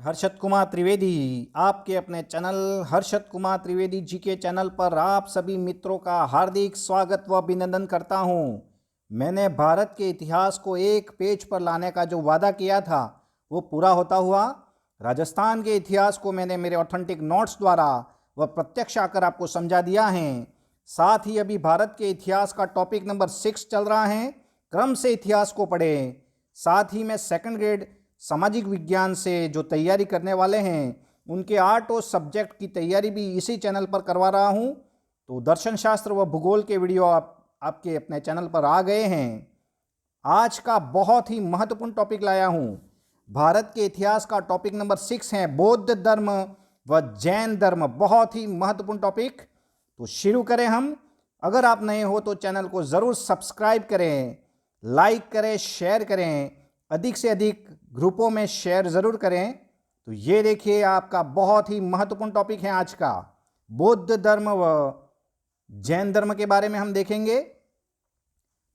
हर्षद कुमार त्रिवेदी आपके अपने चैनल हर्षद कुमार त्रिवेदी जी के चैनल पर आप सभी मित्रों का हार्दिक स्वागत व अभिनंदन करता हूं। मैंने भारत के इतिहास को एक पेज पर लाने का जो वादा किया था वो पूरा होता हुआ। राजस्थान के इतिहास को मैंने मेरे ऑथेंटिक नोट्स द्वारा व प्रत्यक्ष आकर आपको समझा दिया है। साथ ही अभी भारत के इतिहास का टॉपिक नंबर 6 चल रहा है, क्रम से इतिहास को पढ़ें। साथ ही मैं सेकंड ग्रेड सामाजिक विज्ञान से जो तैयारी करने वाले हैं उनके 8 और सब्जेक्ट की तैयारी भी इसी चैनल पर करवा रहा हूं। तो दर्शन शास्त्र व भूगोल के वीडियो आपके अपने चैनल पर आ गए हैं। आज का बहुत ही महत्वपूर्ण टॉपिक लाया हूं। भारत के इतिहास का टॉपिक नंबर 6 है बौद्ध धर्म व जैन धर्म। बहुत ही महत्वपूर्ण टॉपिक। तो शुरू करें हम। अगर आप नए हो तो चैनल को ज़रूर सब्सक्राइब करें, लाइक करें, शेयर करें, अधिक से अधिक ग्रुपों में शेयर ज़रूर करें। तो ये देखिए आपका बहुत ही महत्वपूर्ण टॉपिक है आज का, बौद्ध धर्म व जैन धर्म के बारे में हम देखेंगे।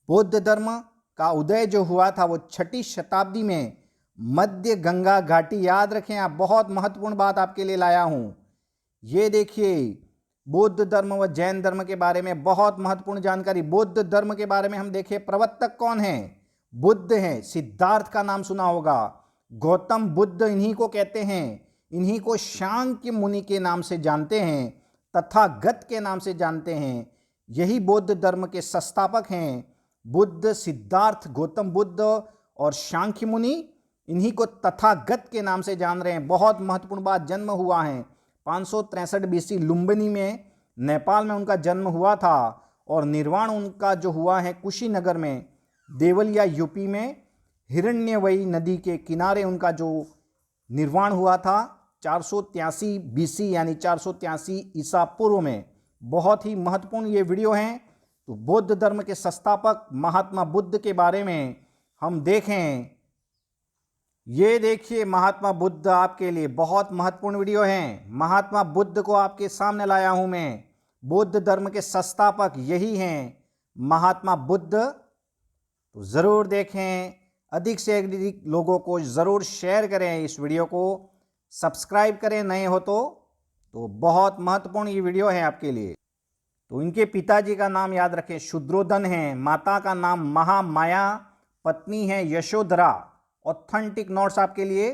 बौद्ध धर्म का उदय जो हुआ था वो 6ठी शताब्दी में मध्य गंगा घाटी। याद रखें आप, बहुत महत्वपूर्ण बात आपके लिए लाया हूं। ये देखिए बौद्ध धर्म व जैन धर्म के बारे में बहुत महत्वपूर्ण जानकारी। बौद्ध धर्म के बारे में हम देखें, प्रवर्तक कौन है? बुद्ध हैं। सिद्धार्थ का नाम सुना होगा। गौतम बुद्ध इन्हीं को कहते हैं। इन्हीं को शाक्य मुनि के नाम से जानते हैं, तथागत के नाम से जानते हैं। यही बौद्ध धर्म के संस्थापक हैं। बुद्ध, सिद्धार्थ, गौतम बुद्ध और शाक्य मुनि, इन्हीं को तथागत के नाम से जान रहे हैं। बहुत महत्वपूर्ण बात, जन्म हुआ है 563 बीसी लुम्बिनी में, नेपाल में उनका जन्म हुआ था। और निर्वाण उनका जो हुआ है कुशीनगर में, देवलिया यूपी में, हिरण्यवयी नदी के किनारे उनका जो निर्वाण हुआ था 483 बीसी यानी 483 ईसा पूर्व में। बहुत ही महत्वपूर्ण ये वीडियो है। तो बौद्ध धर्म के संस्थापक महात्मा बुद्ध के बारे में हम देखें। ये देखिए महात्मा बुद्ध आपके लिए बहुत महत्वपूर्ण वीडियो है। महात्मा बुद्ध को आपके सामने लाया हूं मैं। बौद्ध धर्म के संस्थापक यही हैं, महात्मा बुद्ध। तो ज़रूर देखें, अधिक से अधिक लोगों को ज़रूर शेयर करें, इस वीडियो को सब्सक्राइब करें नए हो तो बहुत महत्वपूर्ण ये वीडियो है आपके लिए। तो इनके पिताजी का नाम याद रखें, शूद्रोधन है। माता का नाम महामाया, पत्नी है यशोधरा। ऑथेंटिक नोट्स आपके लिए।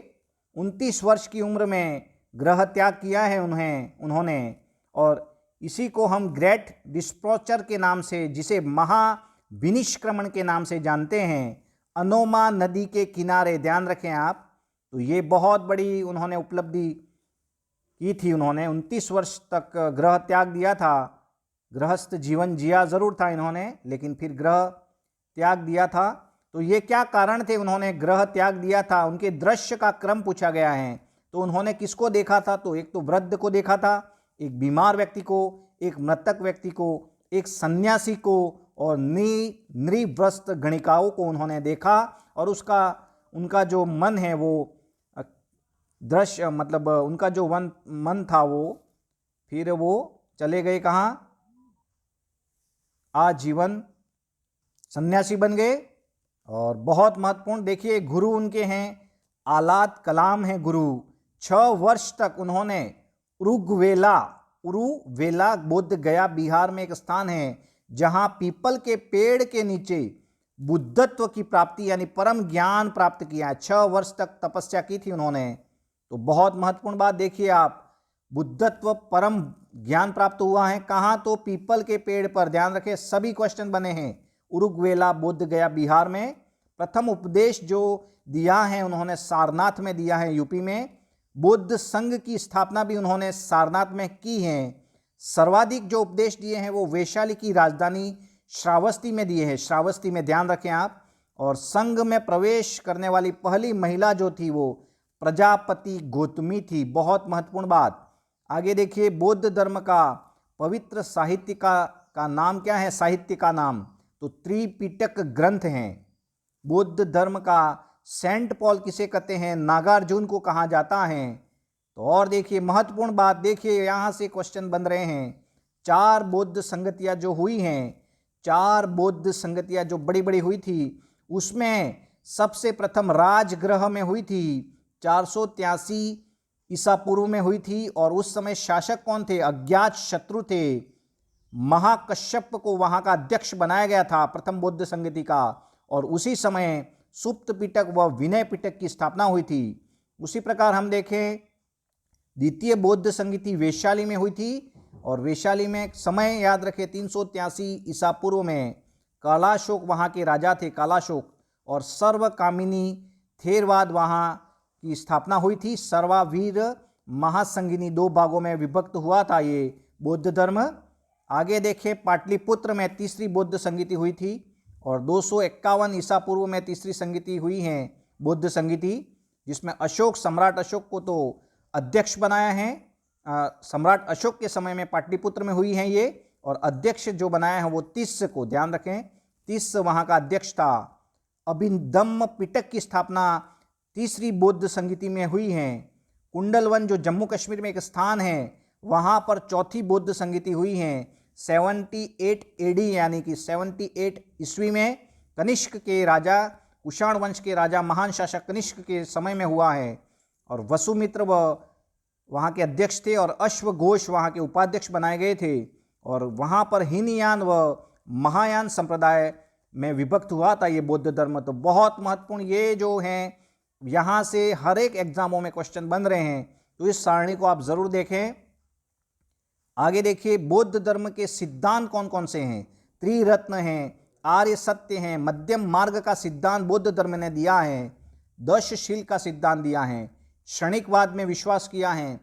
29 वर्ष की उम्र में गृह त्याग किया है उन्होंने। और इसी को हम ग्रेट डिस्प्रोचर के नाम से, जिसे महाविनिष्क्रमण के नाम से जानते हैं, अनोमा नदी के किनारे। ध्यान रखें आप। तो ये बहुत बड़ी उन्होंने उपलब्धि की थी। उन्होंने 29 वर्ष तक गृह त्याग दिया था। गृहस्थ जीवन जिया ज़रूर था इन्होंने, लेकिन फिर गृह त्याग दिया था। तो ये क्या कारण थे उन्होंने गृह त्याग दिया था? उनके दृश्य का क्रम पूछा गया है। तो उन्होंने किसको देखा था? तो एक तो वृद्ध को देखा था, एक बीमार व्यक्ति को, एक मृतक व्यक्ति को, एक सन्यासी को और नृव्रस्त गणिकाओं को उन्होंने देखा। और उनका जो मन है वो दृश्य, मतलब उनका जो मन था वो, फिर वो चले गए कहाँ? आजीवन सन्यासी बन गए। और बहुत महत्वपूर्ण देखिए, गुरु उनके हैं आलात कलाम है गुरु। 6 वर्ष तक उन्होंने उरुवेला बोध गया बिहार में एक स्थान है जहां पीपल के पेड़ के नीचे बुद्धत्व की प्राप्ति यानी परम ज्ञान प्राप्त किया है। 6 वर्ष तक तपस्या की थी उन्होंने। तो बहुत महत्वपूर्ण बात देखिए आप, बुद्धत्व परम ज्ञान प्राप्त हुआ है कहाँ? तो पीपल के पेड़ पर। ध्यान रखें, सभी क्वेश्चन बने हैं। उरुग्वेला बोध गया बिहार में। प्रथम उपदेश जो दिया है उन्होंने सारनाथ में दिया है, यूपी में। बौद्ध संघ की स्थापना भी उन्होंने सारनाथ में की है। सर्वाधिक जो उपदेश दिए हैं वो वैशाली की राजधानी श्रावस्ती में दिए हैं। श्रावस्ती में, ध्यान रखें आप। और संघ में प्रवेश करने वाली पहली महिला जो थी वो प्रजापति गौतमी थी। बहुत महत्वपूर्ण बात। आगे देखिए, बौद्ध धर्म का पवित्र साहित्य का नाम क्या है? साहित्य का नाम तो त्रिपिटक ग्रंथ हैं। बौद्ध धर्म का सेंट पॉल किसे कहते हैं? नागार्जुन को कहा जाता है। तो और देखिए महत्वपूर्ण बात, देखिए यहाँ से क्वेश्चन बन रहे हैं। 4 बौद्ध संगतियाँ जो हुई हैं, 4 बौद्ध संगतियाँ जो बड़ी बड़ी हुई थी, उसमें सबसे प्रथम राजगृह में हुई थी 483 ईसा पूर्व में हुई थी और उस समय शासक कौन थे? अज्ञात शत्रु थे। महाकश्यप को वहां का अध्यक्ष बनाया गया था प्रथम बौद्ध संगति का, और उसी समय सुप्त पिटक व विनय पिटक की स्थापना हुई थी। उसी प्रकार हम देखें द्वितीय बौद्ध संगति वैशाली में हुई थी, और वैशाली में समय याद रखें 383 ईसा पूर्व में कालाशोक वहाँ के राजा थे, कालाशोक, और सर्वकामिनी थेरवाद वहाँ की स्थापना हुई थी। सर्वावीर महासंगिनी 2 भागों में विभक्त हुआ था ये बौद्ध धर्म। आगे देखें पाटलिपुत्र में तीसरी बौद्ध संगति हुई थी, और 251 ईसा पूर्व में तीसरी संगति हुई है बौद्ध संगति, जिसमें अशोक, सम्राट अशोक को तो अध्यक्ष बनाया है। सम्राट अशोक के समय में पाटलिपुत्र में हुई है ये, और अध्यक्ष जो बनाया है वो तिस्स को, ध्यान रखें तिस्स वहाँ का अध्यक्ष था। अभिधम्म पिटक की स्थापना तीसरी बौद्ध संगति में हुई है। कुंडलवन जो जम्मू कश्मीर में एक स्थान है, वहाँ पर चौथी बौद्ध संगति हुई है 78 एडी यानी कि 78 ईस्वी में कनिष्क के राजा, कुषाण वंश के राजा, महान शासक कनिष्क के समय में हुआ है। और वसुमित्र वहाँ के अध्यक्ष थे, और अश्वघोष वहाँ के उपाध्यक्ष बनाए गए थे। और वहाँ पर हीनयान व महायान संप्रदाय में विभक्त हुआ था ये बौद्ध धर्म। तो बहुत महत्वपूर्ण ये जो हैं, यहाँ से हर एक एग्जामों में क्वेश्चन बन रहे हैं, तो इस सारणी को आप जरूर देखें। आगे देखिए बौद्ध धर्म के सिद्धांत कौन कौन से हैं? त्रिरत्न हैं, आर्य सत्य हैं, मध्यम मार्ग का सिद्धांत बौद्ध धर्म ने दिया है, दशशील का सिद्धांत दिया है, क्षणिकवाद में विश्वास किया है,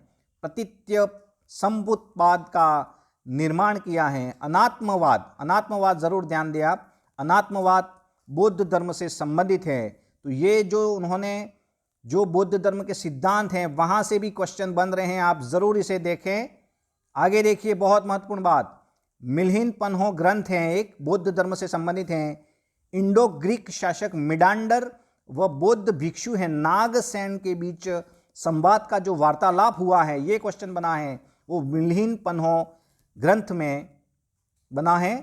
प्रतीत्य संपुतवाद का निर्माण किया है, अनात्मवाद जरूर ध्यान दें आप, अनात्मवाद बौद्ध धर्म से संबंधित है। तो ये जो उन्होंने जो बौद्ध धर्म के सिद्धांत हैं वहाँ से भी क्वेश्चन बन रहे हैं, आप जरूर इसे देखें। आगे देखिए बहुत महत्वपूर्ण बात, मिल्हिन पन्हो ग्रंथ हैं, एक बौद्ध धर्म से संबंधित हैं। इंडो ग्रीक शासक मिडांडर व बौद्ध भिक्षु हैं नागसेन के बीच संवाद का जो वार्तालाप हुआ है, ये क्वेश्चन बना है, वो मिल्हिन पन्हो ग्रंथ में बना है।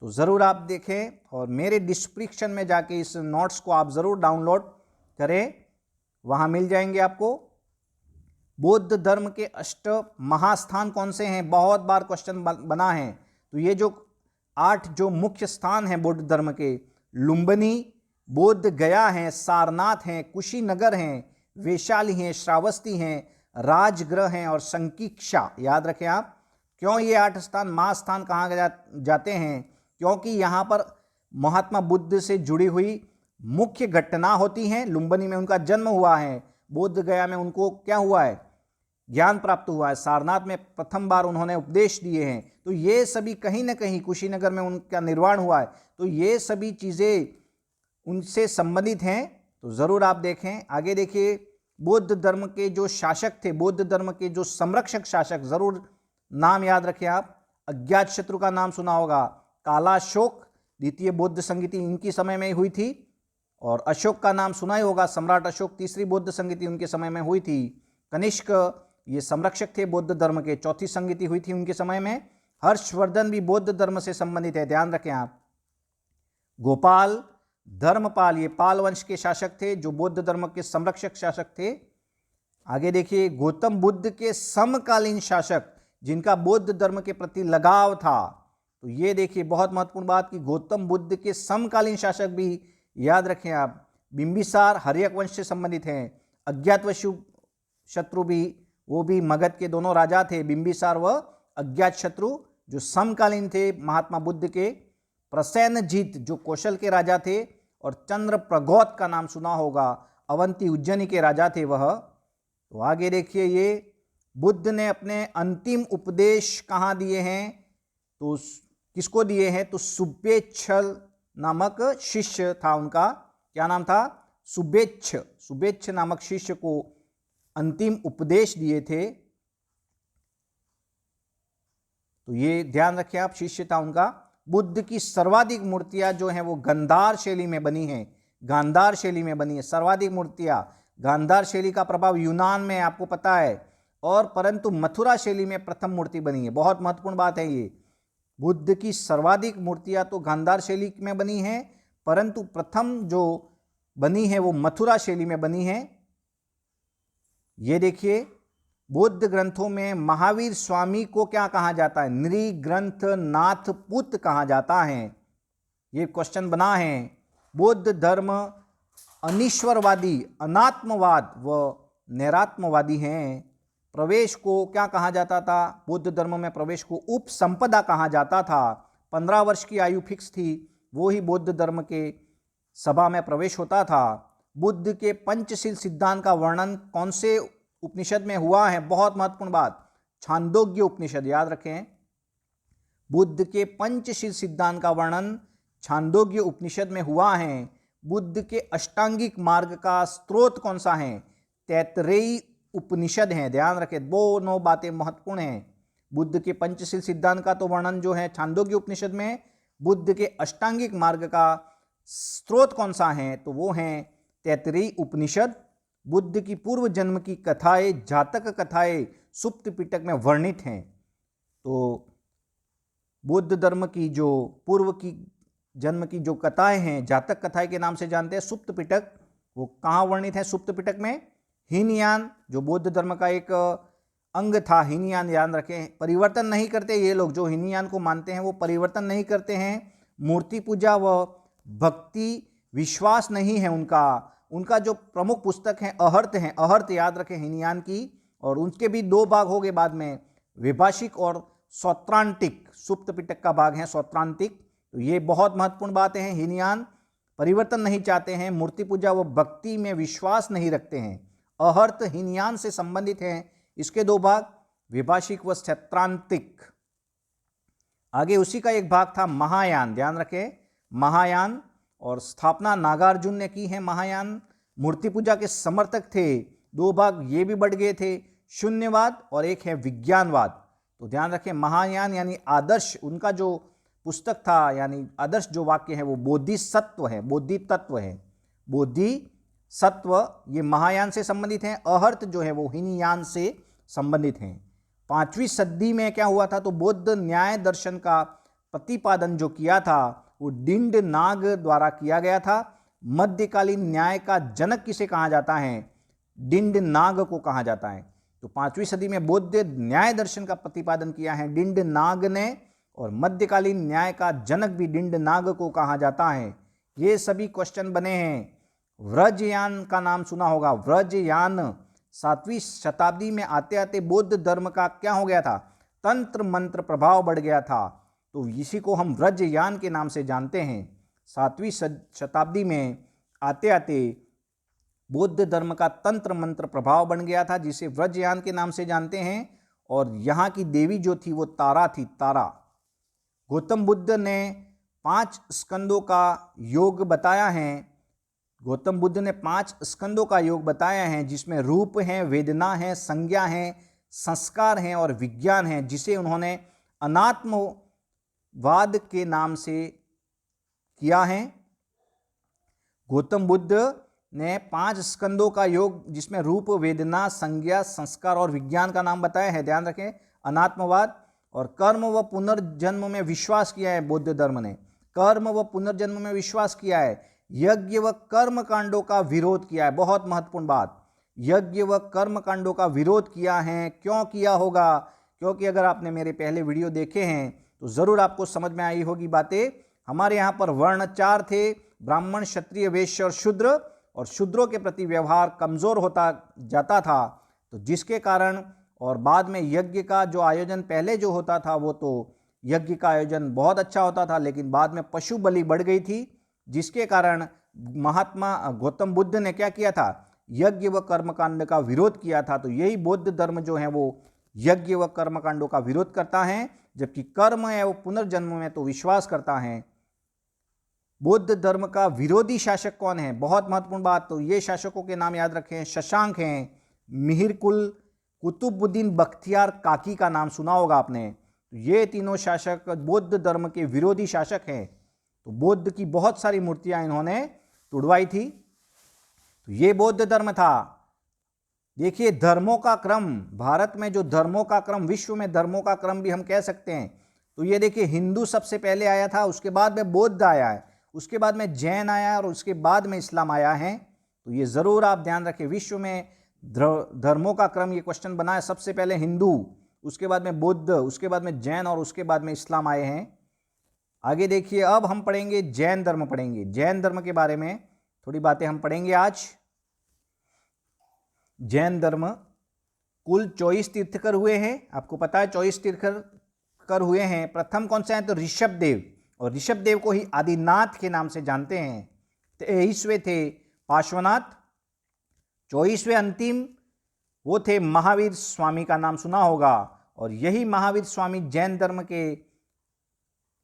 तो ज़रूर आप देखें, और मेरे डिस्क्रिप्शन में जाके इस नोट्स को आप ज़रूर डाउनलोड करें, वहाँ मिल जाएंगे आपको। बौद्ध धर्म के 8 महास्थान कौन से हैं? बहुत बार क्वेश्चन बना है। तो ये जो 8 जो मुख्य स्थान हैं बौद्ध धर्म के, लुम्बिनी, बोध गया हैं, सारनाथ हैं, कुशीनगर हैं, वैशाली हैं, श्रावस्ती हैं, राजगृह हैं और संकीक्षा। याद रखें आप। क्यों ये 8 स्थान महास्थान कहाँ जाते हैं? क्योंकि यहाँ पर महात्मा बुद्ध से जुड़ी हुई मुख्य घटना होती हैं। लुम्बिनी में उनका जन्म हुआ है, बोध गया में उनको क्या हुआ है? ज्ञान प्राप्त हुआ है, सारनाथ में प्रथम बार उन्होंने उपदेश दिए हैं। तो ये सभी कहीं ना कहीं कुशीनगर में उनका निर्वाण हुआ है। तो ये सभी चीज़ें उनसे संबंधित हैं, तो ज़रूर आप देखें। आगे देखिए बौद्ध धर्म के जो शासक थे, बौद्ध धर्म के जो संरक्षक शासक, ज़रूर नाम याद रखें आप। अज्ञात शत्रु का नाम सुना होगा, कालाशोक द्वितीय बौद्ध संगति इनकी समय में हुई थी, और अशोक का नाम सुना ही होगा, सम्राट अशोक तीसरी बौद्ध संगति उनके समय में हुई थी। कनिष्क ये संरक्षक थे बौद्ध धर्म के, चौथी संगति हुई थी उनके समय में। हर्षवर्धन भी बौद्ध धर्म से संबंधित है, ध्यान रखें आप। गोपाल, धर्मपाल ये पाल वंश के शासक थे जो बौद्ध धर्म के संरक्षक शासक थे। आगे देखिए गौतम बुद्ध के समकालीन शासक जिनका बौद्ध धर्म के प्रति लगाव था। तो ये देखिए बहुत महत्वपूर्ण बात कि गौतम बुद्ध के समकालीन शासक भी याद रखें आप। बिंबिसार हर्यक वंश से संबंधित हैं। अज्ञातवशु शत्रु भी, वो भी मगध के दोनों राजा थे, बिंबिसार व अज्ञात शत्रु, जो समकालीन थे महात्मा बुद्ध के। प्रसेनजीत जो कौशल के राजा थे, और चंद्र प्रगौत का नाम सुना होगा, अवंती उज्जैनी के राजा थे वह। तो आगे देखिए ये बुद्ध ने अपने अंतिम उपदेश कहाँ दिए हैं? तो किसको दिए हैं? तो सुबेच्छल नामक शिष्य था उनका, क्या नाम था? सुबेच्छ नामक शिष्य को अंतिम उपदेश दिए थे। तो ये ध्यान रखिए आप, शिष्य था उनका। बुद्ध की सर्वाधिक मूर्तियां जो हैं वो गांधार शैली में बनी हैं, गांधार शैली में बनी है सर्वाधिक मूर्तियां। गांधार शैली का प्रभाव यूनान में आपको पता है, और परंतु मथुरा शैली में प्रथम मूर्ति बनी है। बहुत महत्वपूर्ण बात है ये। बुद्ध की सर्वाधिक मूर्तियां तो गांधार शैली में बनी हैं, परंतु प्रथम जो बनी है वो मथुरा शैली में बनी है। ये देखिए, बौद्ध ग्रंथों में महावीर स्वामी को क्या कहा जाता है? नृग्रंथ नाथ पुत कहा जाता है। ये क्वेश्चन बना है। बौद्ध धर्म अनीश्वरवादी, अनात्मवाद व नैरात्मवादी हैं। प्रवेश को क्या कहा जाता था? बौद्ध धर्म में प्रवेश को उपसंपदा कहा जाता था। 15 वर्ष की आयु फिक्स थी, वो ही बौद्ध धर्म के सभा में प्रवेश होता था। बुद्ध के पंचशील सिद्धांत का वर्णन कौन से उपनिषद में हुआ है? बहुत महत्वपूर्ण बात, छांदोग्य उपनिषद, याद रखें। बुद्ध के पंचशील सिद्धांत का वर्णन छांदोग्य उपनिषद में हुआ है। बुद्ध के अष्टांगिक मार्ग का स्रोत कौन सा है? तैतरेयी उपनिषद है, ध्यान रखें, दोनों बातें महत्वपूर्ण हैं। बुद्ध के पंचशील सिद्धांत का तो वर्णन जो है छांदोग्य उपनिषद में, बुद्ध के अष्टांगिक मार्ग का स्रोत कौन सा है? तो वो है तैतरेयी उपनिषद। बुद्ध की पूर्व जन्म की कथाएं, जातक कथाएं सुप्त पिटक में वर्णित हैं। तो बौद्ध धर्म की जो पूर्व की जन्म की जो कथाएं हैं, जातक कथाएं के नाम से जानते हैं, सुप्त पिटक, वो कहाँ वर्णित है? सुप्त पिटक में। हीनयान जो बौद्ध धर्म का एक अंग था, हीनयान याद रखें, परिवर्तन नहीं करते ये लोग, जो हीनयान को मानते हैं वो परिवर्तन नहीं करते हैं। मूर्ति पूजा व भक्ति विश्वास नहीं है उनका। उनका जो प्रमुख पुस्तक है अहर्त है, अहर्त याद रखें हीनयान की, और उनके भी 2 भाग हो गए बाद में, विभाषिक और सौत्रांतिक। सुप्त पिटक का भाग है सौत्रांतिक। तो ये बहुत महत्वपूर्ण बात है। हीनयान परिवर्तन नहीं चाहते हैं, मूर्ति पूजा व भक्ति में विश्वास नहीं रखते हैं। अहर्त हीनयान से संबंधित हैं। इसके 2 भाग, विभाषिक व सौत्रांतिक। आगे उसी का एक भाग था महायान, ध्यान रखें, महायान, और स्थापना नागार्जुन ने की है महायान। मूर्ति पूजा के समर्थक थे। 2 भाग ये भी बढ़ गए थे, शून्यवाद और एक है विज्ञानवाद। तो ध्यान रखें, महायान यानी आदर्श, उनका जो पुस्तक था यानी आदर्श जो वाक्य है वो बोधिसत्व है, बोधितत्व है, बोधिसत्व, ये महायान से संबंधित हैं। अहर्त जो है वो हीनयान से संबंधित हैं। 5वीं सदी में क्या हुआ था? तो बौद्ध न्याय दर्शन का प्रतिपादन जो किया था वो डिंड नाग द्वारा किया गया था। मध्यकालीन न्याय का जनक किसे कहा जाता है? डिंड नाग को कहा जाता है। तो 5वीं सदी में बौद्ध न्याय दर्शन का प्रतिपादन किया है डिंड नाग ने, और मध्यकालीन न्याय का जनक भी डिंड नाग को कहा जाता है। ये सभी क्वेश्चन बने हैं। व्रजयान का नाम सुना होगा, व्रजयान 7वीं शताब्दी में आते आते बौद्ध धर्म का क्या हो गया था? तंत्र मंत्र प्रभाव बढ़ गया था। तो इसी को हम व्रजयान के नाम से जानते हैं। 7वीं शताब्दी में आते आते बौद्ध धर्म का तंत्र मंत्र प्रभाव बन गया था, जिसे व्रजयान के नाम से जानते हैं। और यहाँ की देवी जो थी वो तारा थी, तारा। गौतम बुद्ध ने 5 स्कंदों का योग बताया है। गौतम बुद्ध ने 5 स्कंदों का योग बताया है, जिसमें रूप है, वेदना है, संज्ञा है, संस्कार हैं और विज्ञान है, जिसे उन्होंने अनात्मवाद के नाम से किया है। गौतम बुद्ध ने 5 स्कंदों का योग, जिसमें रूप, वेदना, संज्ञा, संस्कार और विज्ञान का नाम बताया है, ध्यान रखें, अनात्मवाद। और कर्म व पुनर्जन्म में विश्वास किया है बौद्ध धर्म ने, कर्म व पुनर्जन्म में विश्वास किया है। यज्ञ व कर्म कांडों का विरोध किया है, बहुत महत्वपूर्ण बात, यज्ञ व कर्म कांडों का विरोध किया है। क्यों किया होगा? क्योंकि अगर आपने मेरे पहले वीडियो देखे हैं तो ज़रूर आपको समझ में आई होगी बातें। हमारे यहाँ पर वर्ण 4 थे, ब्राह्मण, क्षत्रिय, वैश्य और शूद्र, और शूद्रों के प्रति व्यवहार कमज़ोर होता जाता था, तो जिसके कारण, और बाद में यज्ञ का जो आयोजन पहले जो होता था वो तो यज्ञ का आयोजन बहुत अच्छा होता था, लेकिन बाद में पशु बलि बढ़ गई थी, जिसके कारण महात्मा गौतम बुद्ध ने क्या किया था? यज्ञ व कर्मकांड का विरोध किया था। तो यही बौद्ध धर्म जो है वो यज्ञ व कर्मकांडों का विरोध करता है, जबकि कर्म है वो पुनर्जन्म में तो विश्वास करता है। बौद्ध धर्म का विरोधी शासक कौन है? बहुत महत्वपूर्ण बात। तो ये शासकों के नाम याद रखें, शशांक हैं, मिहिरकुल, कुतुबुद्दीन बख्तियार काकी का नाम सुना होगा आपने। तो ये तीनों शासक बौद्ध धर्म के विरोधी शासक हैं। तो बौद्ध की बहुत सारी मूर्तियां इन्होंने तुड़वाई थी। तो ये बौद्ध धर्म था। देखिए, धर्मों का क्रम, भारत में जो धर्मों का क्रम, विश्व में धर्मों का क्रम भी हम कह सकते हैं। तो ये देखिए, हिंदू सबसे पहले आया था, उसके बाद में बौद्ध आया है, उसके बाद में जैन आया और उसके बाद में इस्लाम आया है। तो ये ज़रूर आप ध्यान रखें, विश्व में धर्मों का क्रम ये क्वेश्चन बना है। सबसे पहले हिंदू, उसके बाद में बुद्ध, उसके बाद में जैन और उसके बाद में इस्लाम आए हैं। आगे देखिए, अब हम पढ़ेंगे जैन धर्म, पढ़ेंगे जैन धर्म के बारे में थोड़ी बातें हम पढ़ेंगे आज। जैन धर्म कुल 24 तीर्थकर हुए हैं, आपको पता है 24 तीर्थकर हुए हैं। प्रथम कौन से हैं तो ऋषभदेव, और ऋषभदेव को ही आदिनाथ के नाम से जानते हैं। 23वें थे पार्श्वनाथ, 24वें अंतिम वो थे महावीर स्वामी, का नाम सुना होगा। और यही महावीर स्वामी जैन धर्म के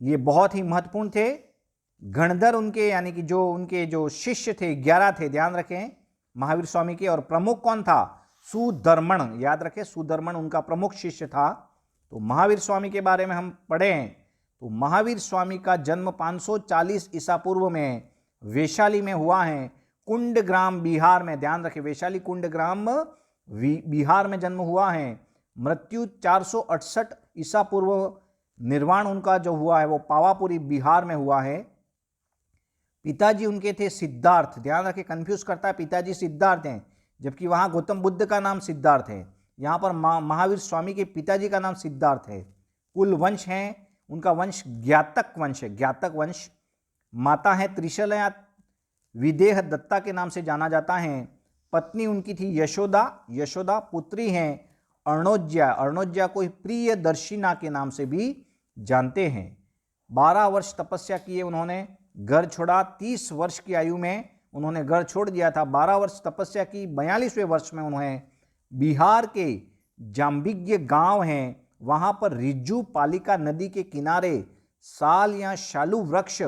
लिए बहुत ही महत्वपूर्ण थे। गणधर उनके यानी कि जो उनके जो शिष्य थे 11 थे, ध्यान रखें महावीर स्वामी के। और प्रमुख कौन था? सुधर्मण, याद रखें सुधर्मण उनका प्रमुख शिष्य था। तो महावीर स्वामी के बारे में हम पढ़ें तो महावीर स्वामी का जन्म 540 ईसा पूर्व में वैशाली में हुआ है, कुंडग्राम बिहार में। ध्यान रखें वैशाली कुंडग्राम बिहार में जन्म हुआ है। मृत्यु 468 ईसा पूर्व, निर्वाण उनका जो हुआ है वो पावापुरी बिहार में हुआ है। पिताजी उनके थे सिद्धार्थ, ध्यान रखें कंफ्यूज करता है, पिताजी सिद्धार्थ हैं जबकि वहां गौतम बुद्ध का नाम सिद्धार्थ है। यहां पर महावीर स्वामी के पिताजी का नाम सिद्धार्थ है। कुल वंश हैं, उनका वंश ज्ञातक वंश है, ज्ञातक वंश। माता है त्रिशला विदेह दत्ता के नाम से जाना जाता है। पत्नी उनकी थी यशोदा, यशोदा। पुत्री हैं अर्णोज्या, अर्णोज्या को प्रिय दर्शिना के नाम से भी जानते हैं। 12 वर्ष तपस्या किए उन्होंने, घर छोड़ा। 30 वर्ष की आयु में उन्होंने घर छोड़ दिया था। 12 वर्ष तपस्या की, 42वें वर्ष में उन्होंने बिहार के जाम्बिग्य गांव हैं वहां पर रिज्जू पालिका नदी के किनारे साल या शालू वृक्ष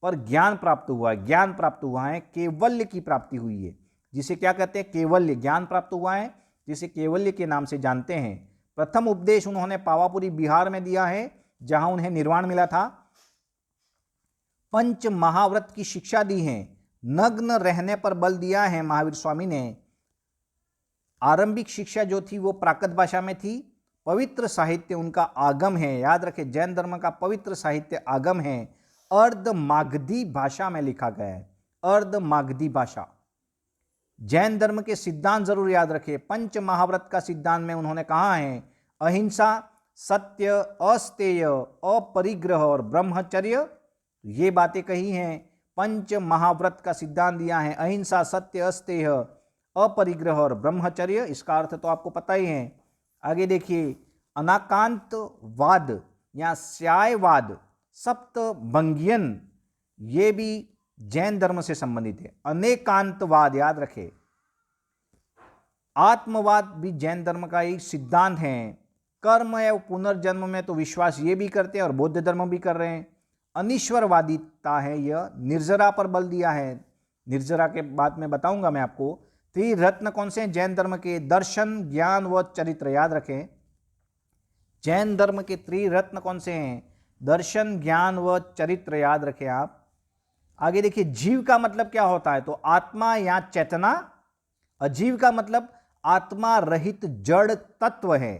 पर ज्ञान प्राप्त हुआ है, ज्ञान प्राप्त हुआ है, केवल्य की प्राप्ति हुई है, जिसे क्या कहते हैं केवल्य, ज्ञान प्राप्त हुआ है जिसे केवल्य के नाम से जानते हैं। प्रथम उपदेश उन्होंने पावापुरी बिहार में दिया है जहां उन्हें निर्वाण मिला था। पंच महाव्रत की शिक्षा दी है, नग्न रहने पर बल दिया है महावीर स्वामी ने। आरंभिक शिक्षा जो थी वो प्राकृत भाषा में थी। पवित्र साहित्य उनका आगम है, याद रखें जैन धर्म का पवित्र साहित्य आगम है। अर्ध मागधी भाषा में लिखा गया है, अर्ध मागधी भाषा। जैन धर्म के सिद्धांत जरूर याद रखें। पंच महाव्रत का सिद्धांत में उन्होंने कहा है अहिंसा, सत्य, अस्तेय, अपरिग्रह और ब्रह्मचर्य, ये बातें कही हैं। पंच महाव्रत का सिद्धांत दिया है, अहिंसा, सत्य, अस्तेय, अपरिग्रह और ब्रह्मचर्य। इसका अर्थ तो आपको पता ही है। आगे देखिए, अनाकांतवाद या स्यायवाद, सप्तभंगियन, ये भी जैन धर्म से संबंधित है। अनेकांतवाद याद रखें। आत्मवाद भी जैन धर्म का एक सिद्धांत है। कर्म या पुनर्जन्म में तो विश्वास ये भी करते हैं और बौद्ध धर्म भी कर रहे हैं। अनिश्वरवादिता है, यह निर्जरा पर बल दिया है। निर्जरा के बाद में बताऊंगा मैं आपको। त्रिरत्न कौन से हैं जैन धर्म के? दर्शन, ज्ञान व चरित्र, याद रखें जैन धर्म के त्रिरत्न कौन से हैं? दर्शन, ज्ञान व चरित्र, याद रखें आप। आगे देखिए, जीव का मतलब क्या होता है तो आत्मा या चेतना। अजीव का मतलब आत्मा रहित जड़ तत्व है।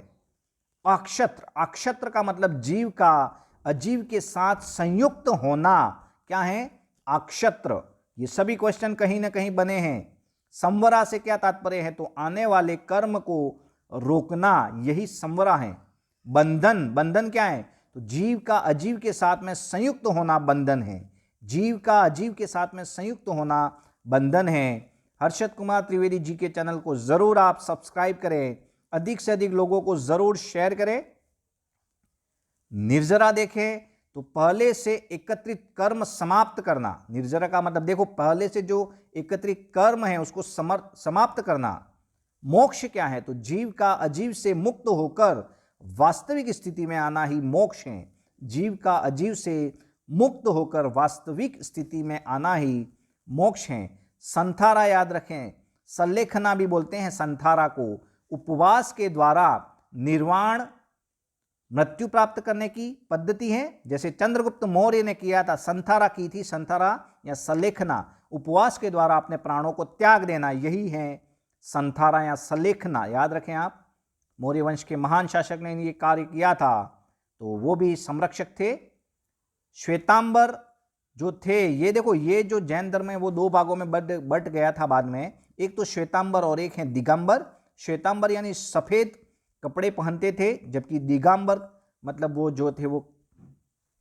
अक्षत्र, अक्षत्र का मतलब जीव का अजीव के साथ संयुक्त होना क्या है? अक्षत्र। ये सभी क्वेश्चन कहीं ना कहीं बने हैं। संवरा से क्या तात्पर्य है तो आने वाले कर्म को रोकना, यही संवरा है। बंधन, बंधन क्या है तो जीव का अजीव के साथ में संयुक्त होना बंधन है। जीव का अजीव के साथ में संयुक्त होना बंधन है। हर्षद कुमार त्रिवेदी जी के चैनल को जरूर आप सब्सक्राइब करें, अधिक से अधिक लोगों को जरूर शेयर करें। निर्जरा देखें तो पहले से एकत्रित कर्म समाप्त करना। निर्जरा का मतलब देखो, पहले से जो एकत्रित कर्म है उसको समाप्त करना। मोक्ष क्या है तो जीव का अजीव से मुक्त होकर वास्तविक स्थिति में आना ही मोक्ष है। जीव का अजीव से मुक्त होकर वास्तविक स्थिति में आना ही मोक्ष है। संथारा याद रखें, सल्लेखना भी बोलते हैं संथारा को। उपवास के द्वारा निर्वाण, मृत्यु प्राप्त करने की पद्धति है। जैसे चंद्रगुप्त मौर्य ने किया था, संथारा की थी, संथारा या सल्लेखना। उपवास के द्वारा अपने प्राणों को त्याग देना, यही है संथारा या सल्लेखना, याद रखें आप। मौर्य वंश के महान शासक ने ये कार्य किया था, तो वो भी संरक्षक थे। श्वेतांबर जो थे, ये देखो, ये जो जैन धर्म है वो 2 भागों में बट गया था बाद में। एक तो श्वेतांबर और एक है दिगंबर। श्वेतांबर यानी सफेद कपड़े पहनते थे, जबकि दिगंबर मतलब वो जो थे वो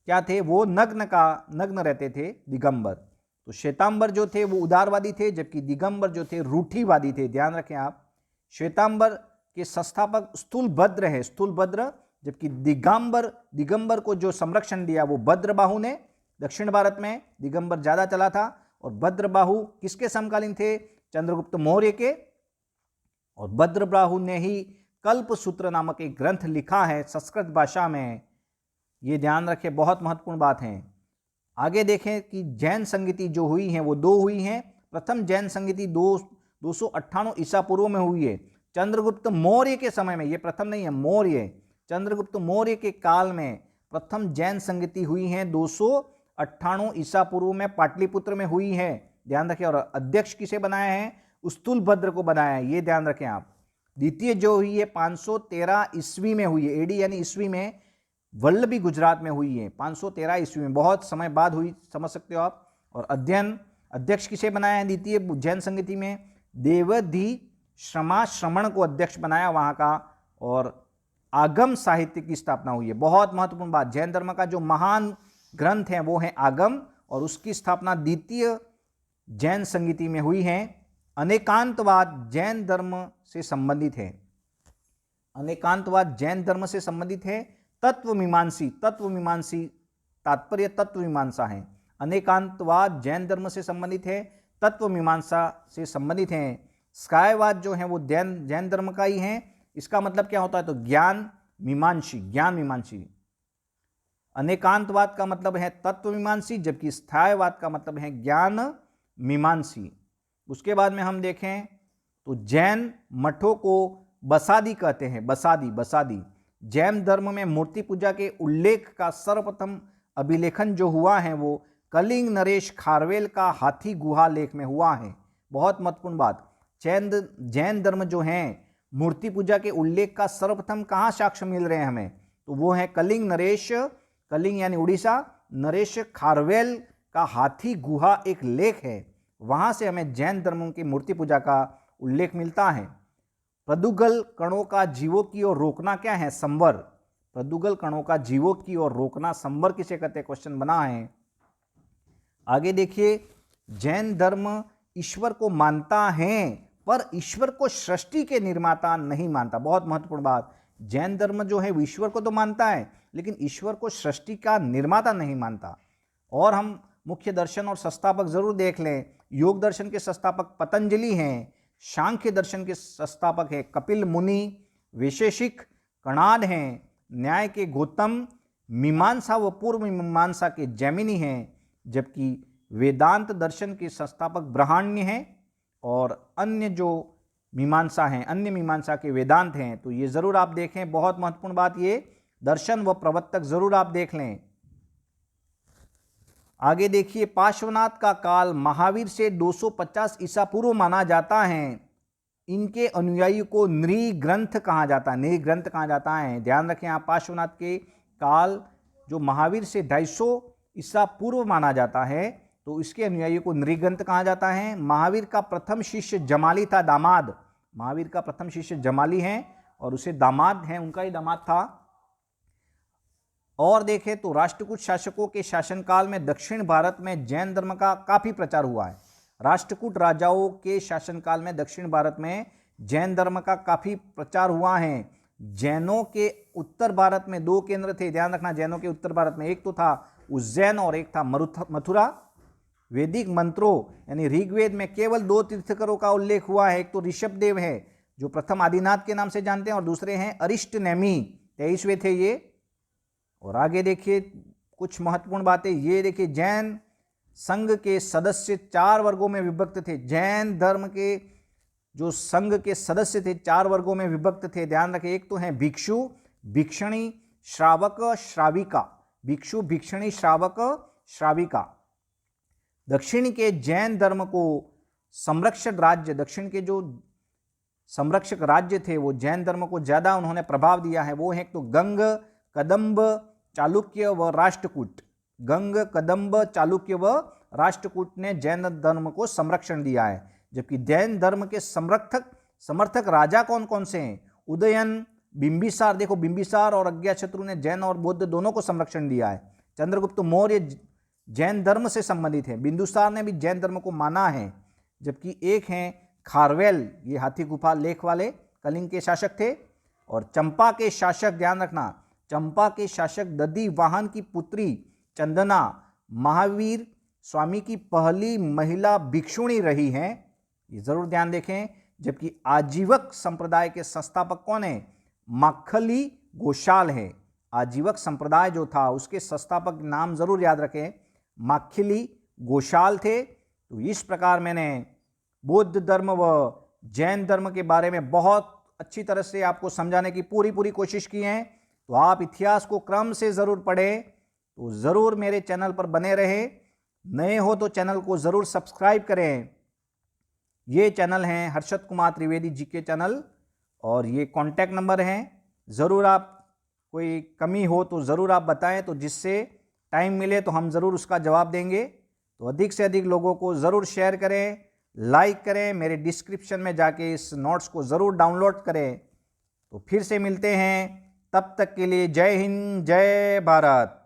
क्या थे, वो नग्न रहते थे, दिगंबर। तो श्वेतांबर जो थे वो उदारवादी थे, जबकि दिगंबर जो थे रूढ़िवादी थे। ध्यान रखें आप, श्वेतांबर के संस्थापक स्थूलभद्र है, स्थूलभद्र, जबकि दिगंबर को जो संरक्षण दिया वो भद्रबाहु ने। दक्षिण भारत में दिगंबर ज्यादा चला था, और भद्रबाहु किसके समकालीन थे, चंद्रगुप्त मौर्य के। और भद्रबाहु ने ही कल्पसूत्र नामक एक ग्रंथ लिखा है संस्कृत भाषा में। ये ध्यान रखें, बहुत महत्वपूर्ण बात है। आगे देखें कि जैन संगीति जो हुई है वो दो हुई हैं। प्रथम जैन संगीति 298 ईसा पूर्व में हुई है, चंद्रगुप्त मौर्य के समय में। ये प्रथम नहीं है, मौर्य, चंद्रगुप्त मौर्य के काल में प्रथम जैन संगीति हुई है 298 ईसा पूर्व में, पाटलिपुत्र में हुई है। ध्यान रखें। और अध्यक्ष किसे बनाया है, स्थूलभद्र को बनाया है, ये ध्यान रखें आप। द्वितीय जो हुई है 513 ईस्वी में हुई है, एडी यानी ईस्वी में, वल्लभी गुजरात में हुई है 513 ईस्वी में, बहुत समय बाद हुई, समझ सकते हो आप। और अध्यक्ष किसे बनाया है द्वितीय जैन संगीति में, देवधी श्रमण को अध्यक्ष बनाया वहां का। और आगम साहित्य की स्थापना हुई है, बहुत महत्वपूर्ण बात। जैन धर्म का जो महान ग्रंथ है वो है आगम, और उसकी स्थापना द्वितीय जैन संगीति में हुई है। अनेकांतवाद जैन धर्म से संबंधित है, अनेकांतवाद जैन धर्म से संबंधित है। तत्वमीमांसी तात्पर्य तत्वमीमांसा है। अनेकांतवाद जैन धर्म से संबंधित है, तत्वमीमांसा से संबंधित है। स्कायवाद जो है वो जैन धर्म का ही है। इसका मतलब क्या होता है, तो ज्ञान मीमांसी। अनेकांतवाद का मतलब है तत्वमीमांसी, जबकि स्थायवाद का मतलब है ज्ञान मीमांसी। उसके बाद में हम देखें तो जैन मठों को बसादी कहते हैं, बसादी। जैन धर्म में मूर्ति पूजा के उल्लेख का सर्वप्रथम अभिलेखन जो हुआ है वो कलिंग नरेश खारवेल का हाथी गुहा लेख में हुआ है। बहुत महत्वपूर्ण बात, जैन धर्म जो है मूर्ति पूजा के उल्लेख का सर्वप्रथम कहाँ साक्ष्य मिल रहे हैं हमें, तो वो है कलिंग यानी उड़ीसा, नरेश खारवेल का हाथी गुहा एक लेख है, वहां से हमें जैन धर्म की मूर्ति पूजा का उल्लेख मिलता है। प्रदुगल कणों का जीवों की ओर रोकना क्या है, संवर। प्रदुगल कणों का जीवों की ओर रोकना संवर किसे कहते हैं, क्वेश्चन बना है। आगे देखिए, जैन धर्म ईश्वर को मानता है पर ईश्वर को सृष्टि के निर्माता नहीं मानता। बहुत महत्वपूर्ण बात, जैन धर्म जो है वो ईश्वर को तो मानता है लेकिन ईश्वर को सृष्टि का निर्माता नहीं मानता। और हम मुख्य दर्शन और संस्थापक जरूर देख लें। योग दर्शन के संस्थापक पतंजलि हैं, सांख्य दर्शन के संस्थापक है कपिल मुनि, वैशेषिक कणाद हैं, न्याय के गौतम, मीमांसा व पूर्व मीमांसा के जैमिनी हैं, जबकि वेदांत दर्शन के संस्थापक ब्रह्मण्य हैं। और अन्य जो मीमांसा हैं, अन्य मीमांसा के वेदांत हैं। तो ये जरूर आप देखें, बहुत महत्वपूर्ण बात, ये दर्शन व प्रवर्तक जरूर आप देख लें। आगे देखिए, पार्श्वनाथ का काल महावीर से 250 ईसा पूर्व माना जाता है। इनके अनुयायी को नृग्रंथ कहा जाता है, नृग्रंथ कहा जाता है। ध्यान रखें आप, पार्श्वनाथ के काल जो महावीर से 250 ईसा पूर्व माना जाता है तो इसके अनुयायी को नृग्रंथ कहा जाता है। महावीर का प्रथम शिष्य जमाली था, दामाद। महावीर का प्रथम शिष्य जमाली है और उसे दामाद है, उनका ही दामाद था। और देखें तो राष्ट्रकूट शासकों के शासनकाल में दक्षिण भारत में जैन धर्म का काफी प्रचार हुआ है। राष्ट्रकूट राजाओं के शासनकाल में दक्षिण भारत में जैन धर्म का काफी प्रचार हुआ है। जैनों के उत्तर भारत में 2 केंद्र थे, ध्यान रखना। जैनों के उत्तर भारत में एक तो था उज्जैन और एक था मथुरा। वैदिक मंत्रों यानी ऋग्वेद में केवल 2 तीर्थंकरों का उल्लेख हुआ है। एक तो ऋषभदेव है जो प्रथम आदिनाथ के नाम से जानते हैं, और दूसरे हैं अरिष्टनेमी, 23वें थे ये। और आगे देखिए कुछ महत्वपूर्ण बातें, ये देखिए, जैन संघ के सदस्य 4 वर्गों में विभक्त थे। जैन धर्म के जो संघ के सदस्य थे 4 वर्गों में विभक्त थे, ध्यान रखें। एक तो है भिक्षु, भिक्षणी, श्रावक, श्राविका। भिक्षु, भिक्षणी, श्रावक, श्राविका। दक्षिण के जैन धर्म को संरक्षक राज्य, दक्षिण के जो संरक्षक राज्य थे वो जैन धर्म को ज्यादा उन्होंने प्रभाव दिया है। वो है एक तो गंग, कदंब, चालुक्य व राष्ट्रकूट। गंग, कदंब, चालुक्य व राष्ट्रकूट ने जैन धर्म को संरक्षण दिया है। जबकि जैन धर्म के समर्थक राजा कौन कौन से हैं? उदयन, बिंबिसार। देखो, बिंबिसार और अज्ञातशत्रु ने जैन और बौद्ध दोनों को संरक्षण दिया है। चंद्रगुप्त मौर्य जैन धर्म से संबंधित है। बिंदुसार ने भी जैन धर्म को माना है। जबकि एक हैं खारवेल, ये हाथी गुफा लेख वाले कलिंग के शासक थे। और चंपा के शासक, ध्यान रखना, चंपा के शासक दधि वाहन की पुत्री चंदना महावीर स्वामी की पहली महिला भिक्षुणी रही हैं, ये जरूर ध्यान देखें। जबकि आजीवक संप्रदाय के संस्थापक कौन है? माखली गोशाल है। आजीवक संप्रदाय जो था उसके संस्थापक नाम जरूर याद रखें, माखली गोशाल थे। तो इस प्रकार मैंने बौद्ध धर्म व जैन धर्म के बारे में बहुत अच्छी तरह से आपको समझाने की पूरी कोशिश की है। तो आप इतिहास को क्रम से जरूर पढ़ें, तो जरूर मेरे चैनल पर बने रहें। नए हो तो चैनल को जरूर सब्सक्राइब करें। ये चैनल है हर्षद कुमार त्रिवेदी जीके चैनल, और ये कॉन्टैक्ट नंबर हैं। ज़रूर आप कोई कमी हो तो ज़रूर आप बताएं, तो जिससे टाइम मिले तो हम ज़रूर उसका जवाब देंगे। तो अधिक से अधिक लोगों को ज़रूर शेयर करें, लाइक करें, मेरे डिस्क्रिप्शन में जाके इस नोट्स को ज़रूर डाउनलोड करें। तो फिर से मिलते हैं, तब तक के लिए जय हिंद, जय भारत।